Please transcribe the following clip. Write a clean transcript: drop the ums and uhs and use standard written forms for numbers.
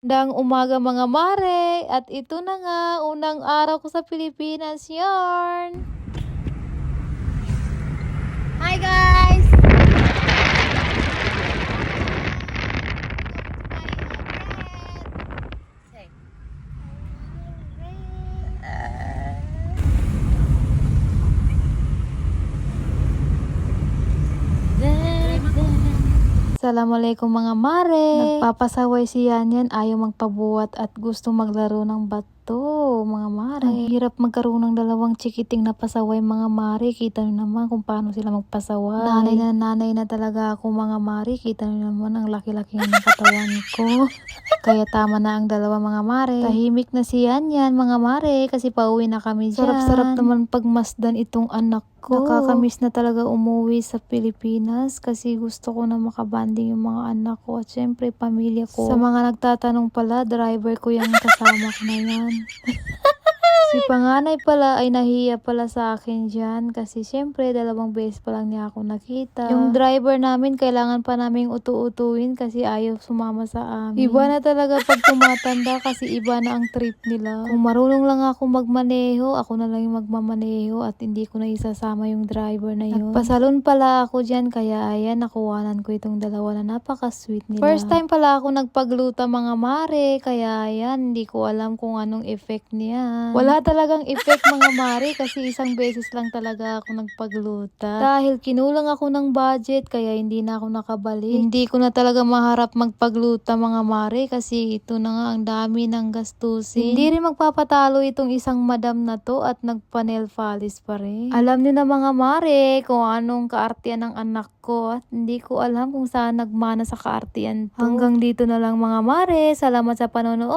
Magandang umaga mga mare, at ito na nga, unang araw ko sa Pilipinas, yarn! Hi guys! Assalamualaikum mga mare. Nagpapasaway si Yan, ayaw magpabuhat at gusto maglaro ng bato mga mare. Ang hirap magkaroon ng dalawang chikiting na pasaway mga mare. Kita nyo naman kung paano sila magpasaway. Nanay na talaga ako mga mare. Kita nyo naman ang laki-laki ng katawan ko. Kaya tama na ang dalawa mga mare. Tahimik na si Yan mga mare kasi pauwi na kami dyan. Sarap-sarap naman pagmasdan itong anak ko. Nakakamiss na talaga umuwi sa Pilipinas kasi gusto ko na makabanding yung mga anak ko at syempre pamilya ko. Sa mga nagtatanong pala, driver ko yung kasama ko na yan. Si panganay pala ay nahiya pala sa akin dyan kasi syempre 2 beses pa lang niya ako nakita. Yung driver namin kailangan pa namin utu-utuin kasi ayaw sumama sa amin. Iba na talaga pag tumatanda kasi iba na ang trip nila. Kung marunong lang ako magmaneho, ako na lang yung magmamaneho at hindi ko na isasama yung driver na yun. Nagpasalon pala ako dyan kaya ayan, nakuwanan ko itong dalawa na napaka-sweet nila. First time pala ako nagpagluta mga mare kaya ayan, hindi ko alam kung anong effect niya. Wala talagang effect mga mare kasi isang beses lang talaga ako nagpagluta. Dahil kinulang ako ng budget kaya hindi na ako nakabalik. Hindi ko na talaga maharap magpagluta mga mare kasi ito na nga ang dami ng gastusin. Hindi rin magpapatalo itong isang madam na to at nagpa-nail polish pa rin. Alam niyo na mga mare kung anong kaartian ng anak ko at hindi ko alam kung saan nagmana sa kaartian to. Hanggang dito na lang mga mare. Salamat sa panonood.